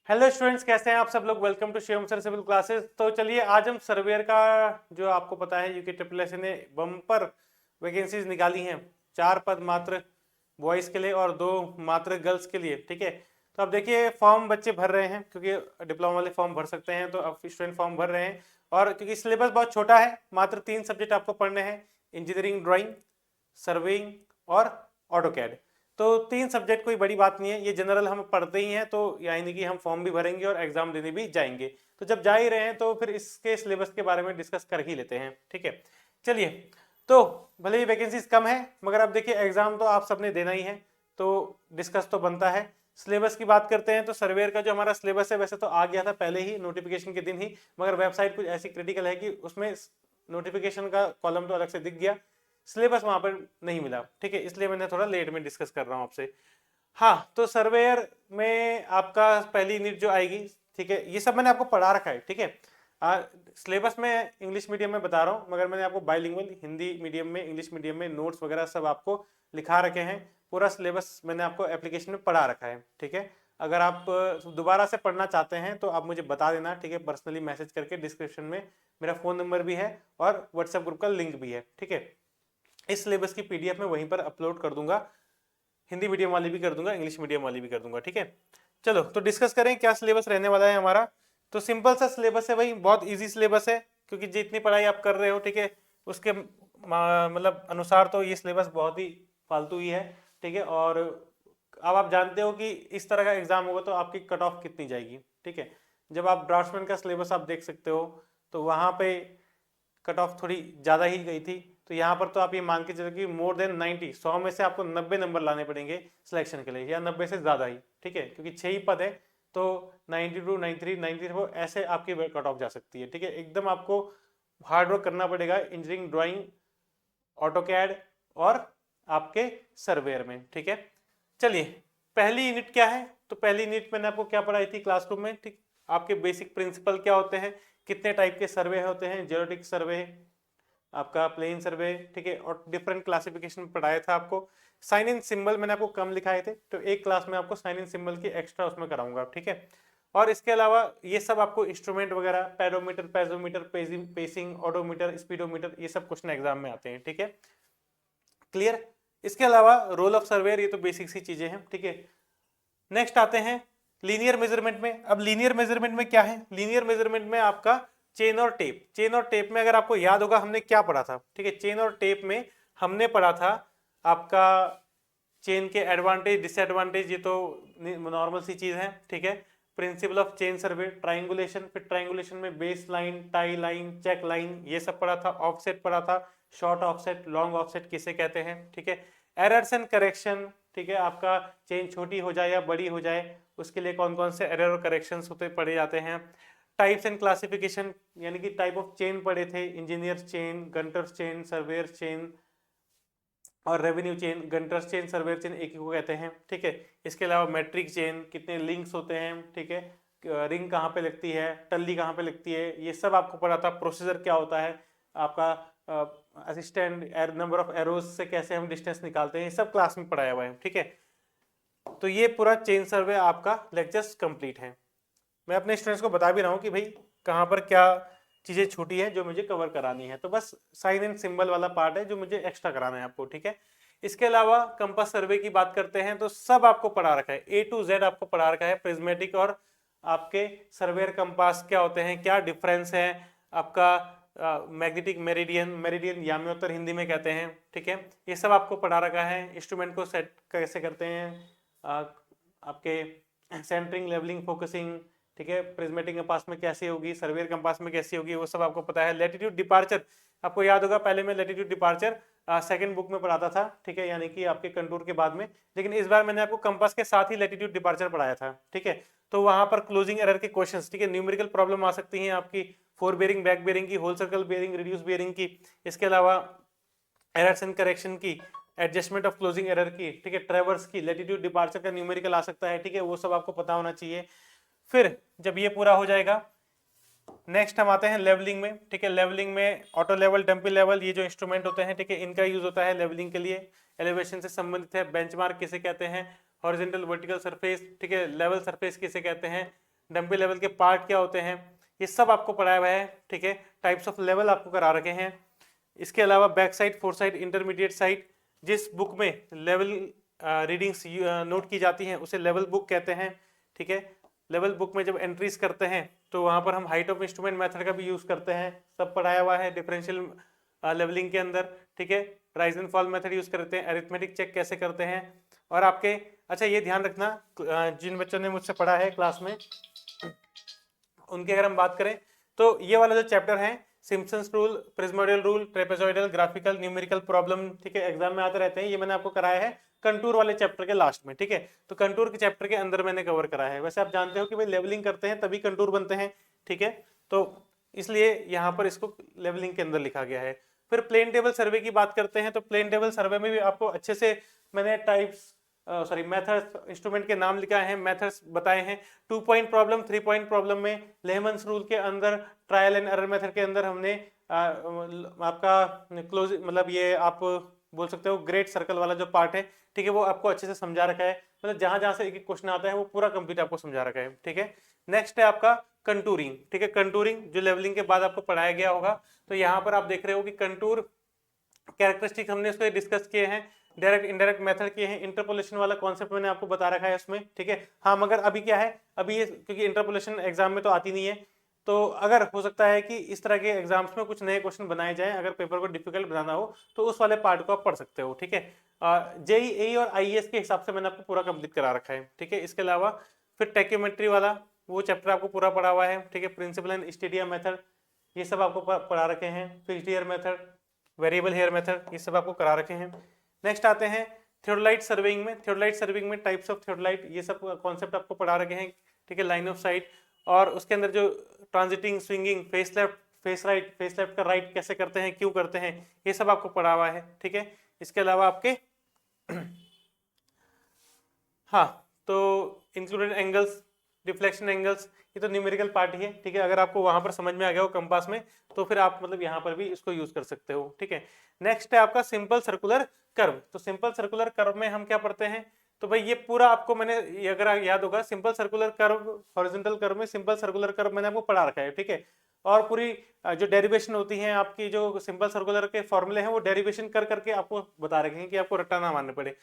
Hello students, कैसे हैं आप सब लोग। Welcome to Shivam sir civil classes. तो चलिए आज हम सर्वेयर का, जो आपको पता है यूके ट्रिपल एस ने बम्पर वैकेंसीज निकाली हैं। 4 पद मात्र बॉयज़ के लिए और 2 मात्र गर्ल्स के लिए। ठीक है, तो अब देखिए फॉर्म बच्चे भर रहे हैं, क्योंकि डिप्लोमा वाले फॉर्म भर सकते हैं, तो अब स्टूडेंट फॉर्म भर रहे हैं। और क्योंकि सिलेबस बहुत छोटा है, मात्र 3 सब्जेक्ट आपको पढ़ने हैं, इंजीनियरिंग ड्राइंग, सर्वेइंग और ऑटो कैड। तो 3 सब्जेक्ट कोई बड़ी बात नहीं है, ये जनरल हम पढ़ते ही हैं, तो यानी कि हम फॉर्म भी भरेंगे और एग्जाम देने भी जाएंगे। तो जब जा ही रहे हैं तो फिर इसके सिलेबस के बारे में डिस्कस कर ही लेते हैं। ठीक है, चलिए। तो भले ही वैकेंसीज कम है, मगर अब देखिए एग्जाम तो आप सबने देना ही है, तो डिस्कस तो बनता है। सिलेबस की बात करते हैं तो सर्वेयर का जो हमारा सिलेबस है वैसे तो आ गया था पहले ही, नोटिफिकेशन के दिन ही, मगर वेबसाइट कुछ ऐसी क्रिटिकल है कि उसमें नोटिफिकेशन का कॉलम तो अलग से दिख गया, सिलेबस वहां पर नहीं मिला। ठीक है, इसलिए मैंने थोड़ा लेट में डिस्कस कर रहा हूं आपसे। हाँ, तो सर्वेयर में आपका पहली यूनिट जो आएगी, ठीक है, ये सब मैंने आपको पढ़ा रखा है। ठीक है, सिलेबस में इंग्लिश मीडियम में बता रहा हूँ, मगर मैंने आपको बाइलिंगुअल हिंदी मीडियम में, इंग्लिश मीडियम में नोट्स वगैरह सब आपको लिखा रखे हैं। पूरा सिलेबस मैंने आपको एप्लीकेशन में पढ़ा रखा है। ठीक है, अगर आप दोबारा से पढ़ना चाहते हैं तो आप मुझे बता देना। ठीक है, पर्सनली मैसेज करके। डिस्क्रिप्शन में मेरा फ़ोन नंबर भी है और व्हाट्सएप ग्रुप का लिंक भी है। ठीक है, इस सिलेबस की पीडीएफ में वहीं पर अपलोड कर दूंगा, हिंदी मीडियम वाली भी कर दूंगा, इंग्लिश मीडियम वाली भी कर दूंगा। ठीक है, चलो तो डिस्कस करें क्या सिलेबस रहने वाला है हमारा। तो सिंपल सा सिलेबस है भाई, बहुत इजी सिलेबस है, क्योंकि जितनी पढ़ाई आप कर रहे हो, ठीक है, उसके मतलब अनुसार तो ये सिलेबस बहुत ही फालतू ही है। ठीक है, और अब आप जानते हो कि इस तरह का एग्जाम होगा तो आपकी कट ऑफ कितनी जाएगी। ठीक है, जब आप ड्राफ्ट्समैन का सिलेबस आप देख सकते हो तो वहां पे कट ऑफ थोड़ी ज़्यादा ही गई थी। तो यहाँ पर तो आप ये मान के चलो कि मोर देन 90, 100 में से आपको 90 नंबर लाने पड़ेंगे सिलेक्शन के लिए, या 90 से ज़्यादा ही। ठीक है, क्योंकि 6 ही पद है, तो 92, 93, 94 ऐसे आपकी कट ऑफ जा सकती है। ठीक है, एकदम आपको हार्ड वर्क करना पड़ेगा इंजीनियरिंग ड्राइंग, ऑटो कैड और आपके सर्वेयर में। ठीक है, चलिए पहली यूनिट क्या है। तो पहली यूनिट मैंने आपको क्या पढ़ाई थी क्लासरूम में। ठीक, आपके बेसिक प्रिंसिपल क्या होते हैं, कितने टाइप के सर्वे होते हैं, जियोलॉजिक सर्वे, आपका प्लेन सर्वे। ठीक है, और डिफरेंट क्लासिफिकेशन पढ़ाया था आपको। साइन इन सिंबल मैंने आपको कम लिखाए थे, तो एक क्लास में आपको साइन इन सिंबल की एक्स्ट्रा उसमें कराऊंगा। ठीक है, और इसके अलावा ये सब आपको इंस्ट्रूमेंट वगैरह, पेडोमीटर, पेजोमीटर, पेसिंग, ऑडोमीटर, स्पीडोमीटर, ये सब क्वेश्चन एग्जाम में आते हैं। ठीक है, क्लियर। इसके अलावा रोल ऑफ सर्वेयर, ये तो बेसिक सी चीजें हैं। ठीक है, नेक्स्ट आते हैं लीनियर मेजरमेंट में। अब लीनियर मेजरमेंट में क्या है, लीनियर मेजरमेंट में आपका चेन और टेप। चेन और टेप में अगर आपको याद होगा हमने क्या पढ़ा था। ठीक है, चेन और टेप में हमने पढ़ा था आपका चेन के एडवांटेज, डिसएडवांटेज, ये तो नॉर्मल सी चीज है। ठीक है, principle of chain survey, triangulation, फिर ट्राइंगुलेशन में base line, tie line, check line, ये सब पढ़ा था। ऑफसेट पढ़ा था, शॉर्ट ऑफसेट, लॉन्ग ऑफसेट किसे कहते हैं। ठीक है, एरर्स एंड करेक्शन, ठीक है, आपका चेन छोटी हो जाए या बड़ी हो जाए उसके लिए कौन कौन से एरर और करेक्शंस होते पढ़े जाते हैं। टाइप्स एंड क्लासिफिकेशन, यानी कि टाइप ऑफ चेन पढ़े थे, engineer chain, Gunter chain, surveyor chain और revenue chain. Gunter's chain, surveyor chain एक ही को कहते हैं। ठीक है, इसके अलावा मैट्रिक चेन, कितने लिंक्स होते हैं। ठीक है, रिंग कहाँ पे लगती है, टल्ली कहाँ पे लगती है, ये सब आपको पता था। प्रोसीजर क्या होता है आपका, असिस्टेंट, नंबर ऑफ एरोज से कैसे हम डिस्टेंस निकालते हैं, ये सब क्लास में पढ़ाया हुआ है। ठीक है, तो ये पूरा चेन सर्वे आपका लेक्चर्स कंप्लीट है। मैं अपने स्टूडेंट्स को बता भी रहा हूँ कि भाई कहाँ पर क्या चीजें छूटी है जो मुझे कवर करानी है। तो बस साइन एंड सिंबल वाला पार्ट है जो मुझे एक्स्ट्रा कराना है आपको। ठीक है, इसके अलावा कंपास सर्वे की बात करते हैं तो सब आपको पढ़ा रखा है, A to Z आपको पढ़ा रखा है। प्रिज्मेटिक और आपके सर्वेयर कंपास क्या होते हैं, क्या डिफरेंस है, आपका मैग्नेटिक मेरिडियन, मेरिडियन याम्योत्तर हिंदी में कहते हैं। ठीक है, ये सब आपको पढ़ा रखा है। इंस्ट्रूमेंट को सेट कैसे करते हैं, आपके सेंटरिंग, लेवलिंग, फोकसिंग। ठीक है, प्रिज्मेटिक कंपास में कैसे होगी, सर्वेयर कंपास में कैसी होगी, वो सब आपको पता है। लैटिट्यूड डिपार्चर आपको याद होगा, पहले मैं लैटिट्यूड डिपार्चर सेकंड बुक में पढ़ाता था। ठीक है, यानी कि आपके कंटूर के बाद में, लेकिन इस बार मैंने आपको कंपास के साथ ही लैटिट्यूड डिपार्चर पढ़ाया था। ठीक है, तो वहां पर क्लोजिंग एरर के क्वेश्चंस, ठीक है, न्यूमेरिकल प्रॉब्लम आ सकती हैं आपकी, फोर बेरिंग, बैक बेरिंग की, whole circle bearing, reduce bearing की। इसके अलावा एरर्स एंड करेक्शन की, एडजस्टमेंट ऑफ क्लोजिंग एरर की, ठीक है, ट्रेवर्स की, लैटिट्यूड डिपार्चर का न्यूमेरिकल आ सकता है। ठीक है, वो सब आपको पता होना चाहिए। फिर जब ये पूरा हो जाएगा, नेक्स्ट हम आते हैं लेवलिंग में। ठीक है, लेवलिंग में ऑटो लेवल, डंपी लेवल, ये जो इंस्ट्रूमेंट होते हैं, ठीक है, इनका यूज होता है लेवलिंग के लिए। एलिवेशन से संबंधित है। बेंचमार्क किसे कहते हैं, हॉरिजॉन्टल वर्टिकल सरफेस, ठीक है, लेवल सरफेस किसे कहते हैं, डंपी लेवल के पार्ट क्या होते हैं, ये सब आपको पढ़ाया हुआ है, ठीक है। टाइप्स ऑफ लेवल आपको करा रखे हैं। इसके अलावा back side, four side, intermediate side, जिस बुक में लेवल रीडिंग्स नोट की जाती हैं उसे लेवल बुक कहते हैं, ठीक है। लेवल बुक में जब एंट्रीज करते हैं तो वहां पर हम हाइट ऑफ इंस्ट्रूमेंट मेथड का भी यूज करते हैं, सब पढ़ाया हुआ है डिफरेंशियल लेवलिंग के अंदर, ठीक है। Rise and fall method use करते हैं, अरिथमेटिक चेक कैसे करते हैं। और आपके अच्छा ये ध्यान रखना, जिन बच्चों ने मुझसे पढ़ा है क्लास में उनकी अगर हम बात करें तो ये वाला जो चैप्टर है Simpson's rule, prismoidal rule, trapezoidal, graphical, numerical problem, ठीक है, एग्जाम में आते रहते हैं, ये मैंने आपको कराया है कंटूर वाले चैप्टर के लास्ट में, ठीक है। तो कंटूर के चैप्टर के अंदर मैंने कवर कराया है। वैसे आप जानते हो कि भाई लेवलिंग करते हैं तभी कंटूर बनते हैं, ठीक है, तो इसलिए यहाँ पर इसको लेवलिंग के अंदर लिखा गया है। फिर प्लेन टेबल सर्वे की बात करते हैं, तो प्लेन टेबल सर्वे में भी आपको अच्छे से मैंने टाइप्स मेथड्स, इंस्ट्रूमेंट के नाम लिखा है, मेथड्स बताए हैं। 2 पॉइंट प्रॉब्लम, 3 पॉइंट प्रॉब्लम में, लेहमन्स रूल के अंदर, ट्रायल एंड एरर मेथड के अंदर हमने आपका क्लोज मतलब ये आप बोल सकते हो ग्रेट सर्कल वाला जो पार्ट है, ठीक है, वो आपको अच्छे से समझा रखा है, मतलब जहां जहां से एक एक क्वेश्चन आता है वो पूरा कंप्लीट आपको समझा रखा है, ठीक है। नेक्स्ट है आपका कंटूरिंग, ठीक है। कंटूरिंग जो लेवलिंग के बाद आपको पढ़ाया गया होगा, तो यहाँ पर आप देख रहे हो कि कंटूर कैरेक्टरिस्टिक हमने उसको डिस्कस किए हैं, डायरेक्ट इनडायरेक्ट मेथड किए हैं, इंटरपोलेशन वाला कॉन्सेप्ट मैंने आपको बता रखा है उसमें, ठीक है। हाँ मगर अभी क्या है, अभी ये क्योंकि इंटरपोलेशन एग्जाम में तो आती नहीं है, तो अगर हो सकता है कि इस तरह के एग्जाम्स में कुछ नए क्वेश्चन बनाए जाएं, अगर पेपर को डिफिकल्ट बनाना हो तो उस वाले पार्ट को आप पढ़ सकते हो, ठीक है। जेईई और आईएएस के हिसाब से मैंने आपको पूरा कंप्लीट करा रखा है, ठीक है। इसके अलावा फिर टेक्योमेट्री वाला वो चैप्टर आपको पूरा पढ़ा हुआ है, ठीक है। प्रिंसिपल एंड स्टेडियम मेथड ये सब आपको पढ़ा रखे हैं। Fixed hair method, variable hair method, ये सब आपको करा रखे हैं। नेक्स्ट आते हैं थियोडोलाइट सर्वेइंग में। थियोडोलाइट सर्वेइंग में टाइप्स ऑफ थियोडोलाइट ये सब कॉन्सेप्ट आपको पढ़ा रखे हैं, ठीक है। लाइन ऑफ साइट, और उसके अंदर जो transiting, swinging, face left, face right, face left का राइट कैसे करते हैं, क्यों करते हैं, ये सब आपको पढ़ा हुआ है, ठीक है। इसके अलावा आपके हाँ तो इंक्लूडेड एंगल्स, डिफ्लेक्शन एंगल्स, ये तो न्यूमेरिकल पार्ट ही है, ठीक है। अगर आपको वहां पर समझ में आ गया हो कंपास में तो फिर आप मतलब यहाँ पर भी इसको यूज कर सकते हो, ठीक है। नेक्स्ट है आपका सिंपल सर्कुलर कर्व। तो सिंपल सर्कुलर कर्व में हम क्या पढ़ते हैं, तो भाई ये पूरा आपको मैंने अगर याद होगा simple circular curve, horizontal curve में सिंपल सर्कुलर कर्व मैंने आपको पढ़ा रखा है, ठीक है। और पूरी जो डेरिवेशन होती है आपकी, जो सिंपल सर्कुलर के फॉर्मूले हैं वो डेरिवेशन कर करके आपको बता रखे हैं कि आपको रट्टा ना मारने पड़े।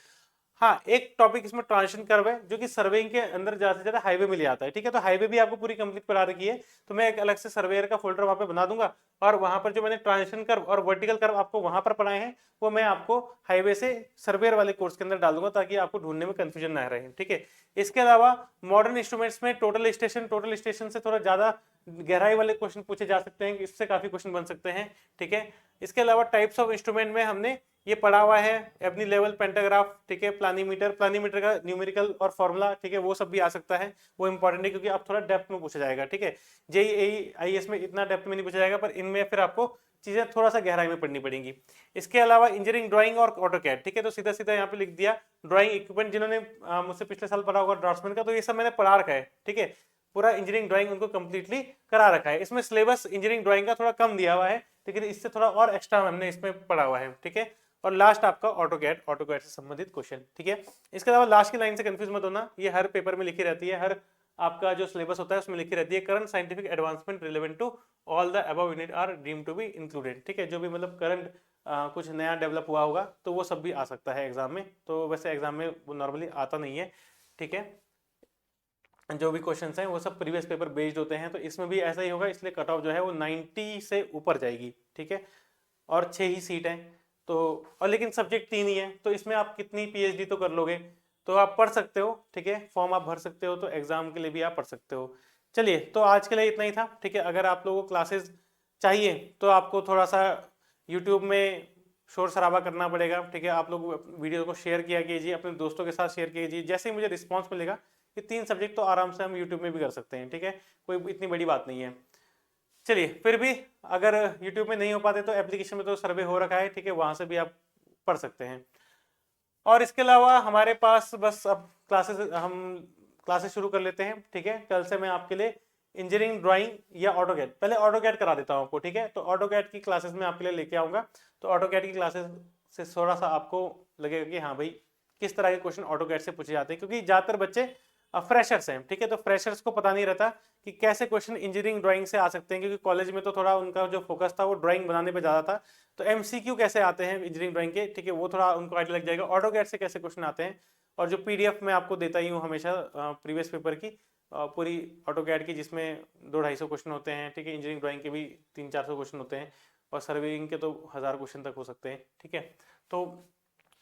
हाँ एक टॉपिक इसमें ट्रांजिशन कर्व है जो कि सर्वेइंग के अंदर ज्यादा से ज्यादा हाईवे में ले आता है, ठीक है। तो हाईवे भी आपको पूरी कंप्लीट करा रखी है, तो मैं एक अलग से सर्वेयर का फोल्डर वहां पे बना दूंगा, और वहां पर जो मैंने ट्रांजिशन कर्व और वर्टिकल कर्व आपको वहां पर पढ़ाए हैं वो मैं आपको हाईवे से सर्वेयर वाले कोर्स के अंदर डाल दूंगा, ताकि आपको ढूंढने में कंफ्यूजन ना रहे, ठीक है। इसके अलावा मॉडर्न इंस्ट्रूमेंट्स में टोटल स्टेशन से थोड़ा ज्यादा गहराई वाले क्वेश्चन पूछे जा सकते हैं, इससे काफी क्वेश्चन बन सकते हैं, ठीक है। इसके अलावा टाइप्स ऑफ इंस्ट्रूमेंट में हमने ये पढ़ा हुआ है, एबनी लेवल, पेंटाग्राफ, ठीक है, प्लानीमीटर, प्लानीमीटर का न्यूमेरिकल और फॉर्मूला, ठीक है, वो सब भी आ सकता है, वो इंपॉर्टेंट है क्योंकि आप थोड़ा डेप्थ में पूछा जाएगा, ठीक है। जेईई आईएएस में इतना डेप्थ में नहीं पूछा जाएगा, पर इनमें फिर आपको चीजें थोड़ा सा गहराई में पढ़नी पड़ेंगी। इसके अलावा इंजीनियरिंग ड्राइंग और ऑटोकैड, ठीक है, तो सीधा सीधा यहाँ पे लिख दिया ड्राइंग इक्विपमेंट, जिन्होंने मुझसे पिछले साल पढ़ा होगा ड्राफ्ट्समैन का, तो ये सब मैंने पढ़ा रखा है, ठीक है। पूरा इंजीनियरिंग ड्राइंग उनको कंप्लीटली करा रखा है। इसमें सिलेबस इंजीनियरिंग ड्राइंग का थोड़ा कम दिया हुआ है, लेकिन इससे थोड़ा और एक्स्ट्रा हमने इसमें पढ़ा हुआ है, ठीक है। और लास्ट आपका ऑटोकैड, ऑटोकैड से संबंधित क्वेश्चन, ठीक है। इसके अलावा लास्ट की लाइन से कंफ्यूज मत होना, ये हर पेपर में लिखी रहती है, हर आपका जो सिलेबस होता है उसमें लिखी रहती है, current scientific advancement relevant to all the above unit are deemed to be included, ठीक है। जो भी मतलब करंट कुछ नया डेवलप हुआ होगा तो वो सब भी आ सकता है एग्जाम में, तो वैसे एग्जाम में वो नॉर्मली आता नहीं है, ठीक है। जो भी क्वेश्चंस हैं वो सब प्रीवियस पेपर बेस्ड होते हैं, तो इसमें भी ऐसा ही होगा, इसलिए कट ऑफ जो है वो 90 से ऊपर जाएगी, ठीक है। और 6 ही सीट हैं, तो और लेकिन सब्जेक्ट 3 ही है, तो इसमें आप कितनी पीएचडी तो कर लोगे, तो आप पढ़ सकते हो, ठीक है। फॉर्म आप भर सकते हो, तो एग्जाम के लिए भी आप पढ़ सकते हो। चलिए तो आज के लिए इतना ही था, ठीक है। अगर आप लोगों को क्लासेस चाहिए तो आपको थोड़ा सा यूट्यूब में शोर शराबा करना पड़ेगा, ठीक है। आप लोग वीडियो को शेयर किया कीजिए, अपने दोस्तों के साथ शेयर कीजिए, जैसे ही मुझे रिस्पॉन्स मिलेगा ये 3 सब्जेक्ट तो आराम से हम यूट्यूब में भी कर सकते हैं, ठीक है, कोई इतनी बड़ी बात नहीं है। चलिए फिर भी अगर यूट्यूब में नहीं हो पाते तो एप्लीकेशन में तो सर्वे हो रखा है, ठीक है, वहां से भी आप पढ़ सकते हैं। और इसके अलावा हमारे पास बस अब क्लासेस शुरू कर लेते हैं, ठीक है। कल से मैं आपके लिए इंजीनियरिंग ड्राइंग या ऑटोकैड, पहले ऑटोकैड करा देता हूँ आपको, ठीक है। तो ऑटोकैड की क्लासेस में आपके लिए लेके आऊंगा, तो ऑटोकैड की क्लासेस से थोड़ा सा आपको लगेगा कि हाँ भाई किस तरह के क्वेश्चन ऑटोकैड से पूछे जाते हैं, क्योंकि ज्यादातर बच्चे फ्रेशर्स हैं, ठीक है, तो फ्रेशर्स को पता नहीं रहता कि कैसे क्वेश्चन इंजीनियरिंग ड्राइंग से आ सकते हैं, क्योंकि कॉलेज में तो थोड़ा उनका जो फोकस था वो ड्राइंग बनाने पे ज़्यादा था। तो एमसीक्यू कैसे आते हैं इंजीनियरिंग ड्राइंग के, ठीक है, वो थोड़ा उनको आइडिया लग जाएगा। ऑटोकैड से कैसे क्वेश्चन आते हैं, और जो पीडीएफ मैं आपको देता ही हूँ हमेशा प्रीवियस पेपर की पूरी ऑटोकैड की, जिसमें 200-250 क्वेश्चन होते हैं, ठीक है, इंजीनियरिंग ड्राइंग के भी 300-400 क्वेश्चन होते हैं, और सर्वेइंग के तो 1000 क्वेश्चन तक हो सकते हैं, ठीक है। तो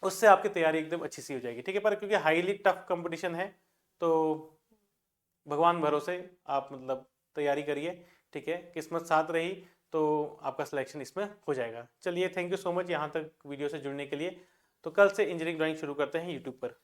उससे आपकी तैयारी एकदम अच्छी सी हो जाएगी, ठीक है। पर क्योंकि हाईली टफ कंपटीशन है, तो भगवान भरोसे आप मतलब तैयारी करिए, ठीक है, किस्मत साथ रही तो आपका सिलेक्शन इसमें हो जाएगा। चलिए, थैंक यू सो मच यहाँ तक वीडियो से जुड़ने के लिए। तो कल से इंजीनियरिंग ड्राइंग शुरू करते हैं यूट्यूब पर।